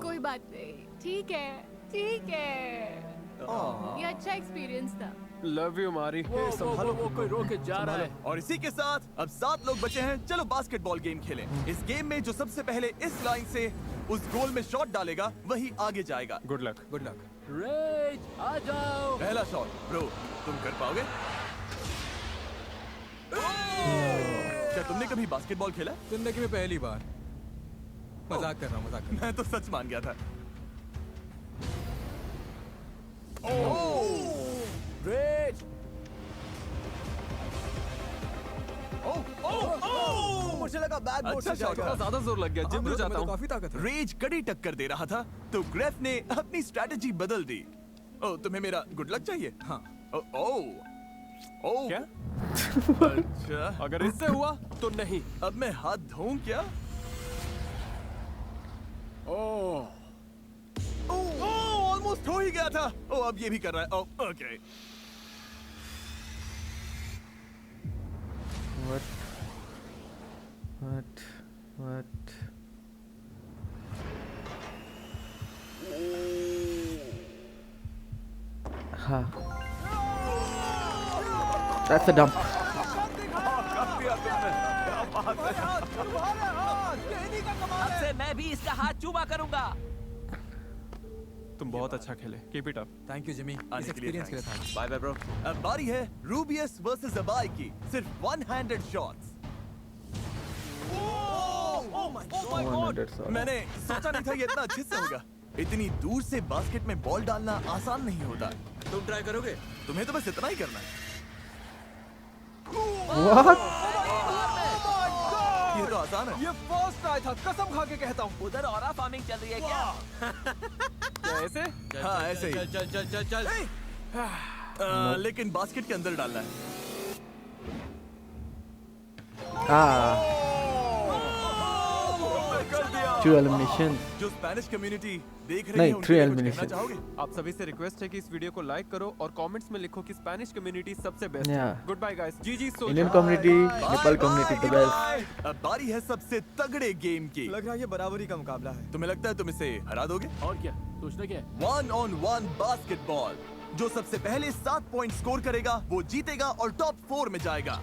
कोई बात नहीं, ठीक है, ठीक है। ये अच्छा एक्सपीरियंस था। लव यू मारी। वो कोई रोके जा रहा है। और इसी के साथ अब 7 लोग बचे हैं। चलो बास्केटबॉल गेम खेलें। इस गेम में जो सबसे पहले इस लाइन से उस गोल में शॉट डालेगा वही आगे जाएगा। Good luck. Good luck. रेज आ जाओ। पहला शॉट ब्रो, तुम कर पाओगे? क्या तुमने कभी बास्केटबॉल खेला? जिंदगी में पहली बार। मजाक कर रहा हूँ, मजाक कर रहा मैं तो सच मान गया था। रेज। मुझे लगा बैक बोर्ड अच्छा से शॉट जाएगा। था। ज्यादा जोर लग गया, जिम में जाता हूँ। काफी ताकत है। रेज कड़ी टक्कर दे रहा था तो ग्रेफ ने अपनी स्ट्रेटजी बदल दी। ओ, तुम्हें मेरा गुड लक चाहिए? हाँ। ओ क्या? अच्छा, अगर इससे हुआ तो नहीं। अब मैं हाथ धोऊं क्या? ऑलमोस्ट हो ही गया था। ओ, अब ये भी कर रहा है। ओ, ओके। What? हाँ, that's a dump. अब से मैं भी इसका हाथ चूमा करूंगा। तुम बहुत अच्छा खेले, keep it up. Thank you Jimmy, इस एक्सपीरियंस के लिए थैंक्स। Bye bye bro. अब बारी है रूबियस वर्सेस अबाई की, सिर्फ वन हैंडेड शॉट्स। मैंने सोचा नहीं था ये इतना अच्छे से होगा। इतनी दूर से बास्केट में बॉल डालना आसान नहीं होता। तुम ट्राई करोगे? तुम्हें तो बस इतना ही करना है। What? ये तो आसान है। ये फर्स्ट ट्राई था, कसम खा के कहता हूँ। उधर ऑरा फार्मिंग चल रही है क्या? क्या ऐसे? हाँ ऐसे ही। चल चल चल चल चल। लेकिन बास्केट के अंदर डालना है। Two eliminations. जो स्पेनिश कम्युनिटी देख रही नहीं, है, उनके three लिए कुछ कहना eliminations. चाहोगे? आप सभी से रिक्वेस्ट है कि इस वीडियो को लाइक करो और कमेंट्स में लिखो कि स्पेनिश कम्युनिटी सबसे बेस्ट है। Yeah. Good bye guys. जी Indian community, Nepal community the best. Bye. अब बारी है सबसे तगड़े गेम की। लग रहा है ये बराबरी का मुकाबला है। तुम्हें लगता है तुम इसे हरा दोगे? और क्या सोचना क्या है? 1-on-1 basketball. जो सबसे पहले 7 पॉइंट स्कोर करेगा वो जीतेगा और टॉप 4 में जाएगा।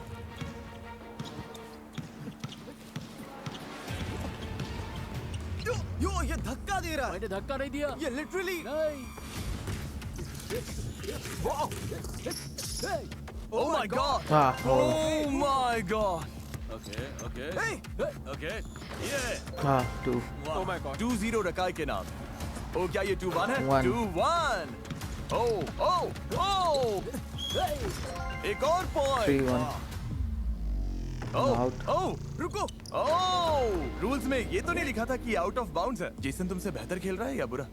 यो ये धक्का दे रहा है। मैंने धक्का नहीं दिया। ये लिटरली नहीं। Oh my god! हाँ, Oh my god! Okay okay okay ये हाँ, 2. Oh my God. 2-0 रकाई के नाम। ओ क्या ये 2-1 है? 1. 2-1। Oh! एक और पॉइंट। 3-1. Out. रुको। रूल्स में ये तो नहीं लिखा था कि आउट ऑफ बाउंड्स है। जेसन तुमसे बेहतर खेल रहा है या बुरा?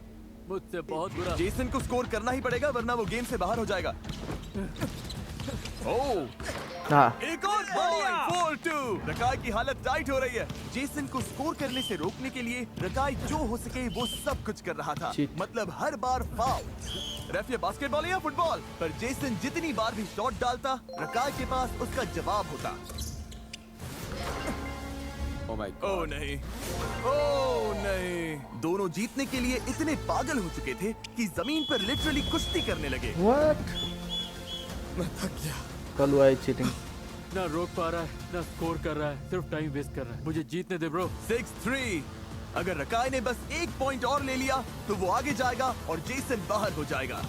मुझसे बहुत बुरा। जेसन को स्कोर करना ही पड़ेगा वरना वो गेम से बाहर हो जाएगा। हाँ, एक और पॉइंट। 4-2। रकाई की हालत टाइट हो रही है। जेसन को स्कोर करने से रोकने के लिए रकाई जो हो सके वो सब कुछ कर रहा था। Cheat. मतलब हर बार फाउल। रेफ ये बास्केटबॉल है या फुटबॉल? पर जेसन जितनी बार भी शॉट डालता रकाई के पास उसका जवाब होता। ओह माय ओह नहीं, ओह नहीं। दोनों जीतने के लिए इतने पागल हो चुके थे कि जमीन पर लिटरली कुश्ती करने लगे। what? मैं थक गया। Kalua is cheating. ना रोक पा रहा है ना स्कोर कर रहा है, सिर्फ टाइम वेस्ट कर रहा है। मुझे जीतने दे ब्रो। 6-3। अगर रकाई ने बस एक पॉइंट और ले लिया तो वो आगे जाएगा और जेसन बाहर हो जाएगा।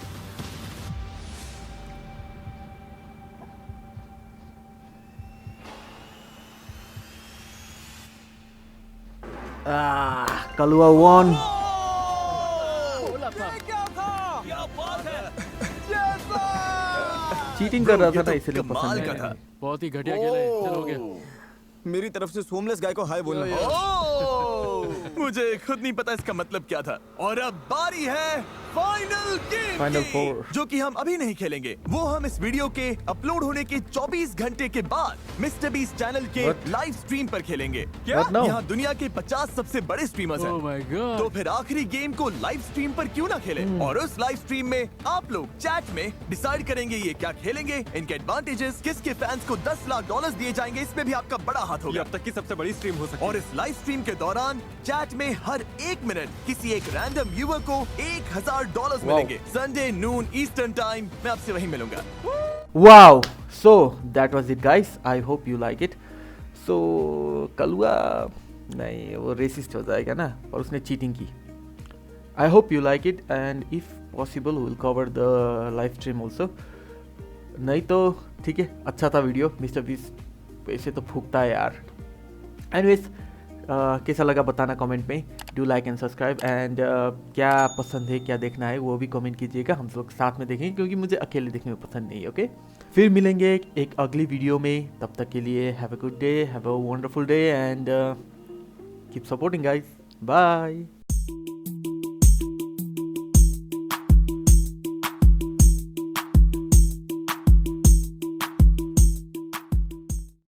Kalua won. बोला था। क्या बात है? चीटिंग कर रहा था ये ना तो इसलिए कमाल पसंद का नहीं था। आया। बहुत ही घटिया खेला है। चल हो गया। मेरी तरफ से सोमलेस गाय को हाय बोलना है। ओह, मुझे खुद नहीं पता इसका मतलब क्या था। और अब बारी है फाइनल गेम Final की, 4. जो कि हम अभी नहीं खेलेंगे। वो हम इस वीडियो के अपलोड होने के 24 घंटे के बाद मिस्टर बीस्ट चैनल के What? लाइव स्ट्रीम पर खेलेंगे। क्या What now? यहाँ दुनिया के 50 सबसे बड़े स्ट्रीमर्स हैं। Oh my God. तो फिर आखिरी गेम को लाइव स्ट्रीम पर क्यों ना खेलें? और उस लाइव स्ट्रीम में आप लोग चैट में डिसाइड करेंगे ये क्या खेलेंगे, इनके एडवांटेजेस, किसके फैंस को $10 लाख दिए जाएंगे, इसमें भी आपका बड़ा हाथ ये होगा। अब तक की सबसे बड़ी स्ट्रीम हो सकती और है। इस लाइव स्ट्रीम के दौरान चैट में हर 1 मिनट किसी एक रैंडम व्यूअर को $1000 मिलेंगे। संडे नून ईस्टर्न टाइम मैं आपसे वहीं मिलूंगा। Wow! So that was it, guys. I hope you like it. So Kalua नहीं वो रेसिस्ट हो जाएगा ना और उसने चीटिंग की। I hope you like it and if possible we'll cover the live stream also. नहीं तो ठीक है, अच्छा था वीडियो। मिस्टर बीस्ट पैसे तो फूकता है यार। एनीवेज कैसा लगा बताना कमेंट में। Do like and subscribe and क्या पसंद है क्या देखना है वो भी कमेंट कीजिएगा। हम लोग साथ में देखेंगे क्योंकि मुझे अकेले देखने में पसंद नहीं है। ओके, फिर मिलेंगे एक अगली वीडियो में। तब तक के लिए have a good day, have a wonderful day and keep supporting guys. Bye.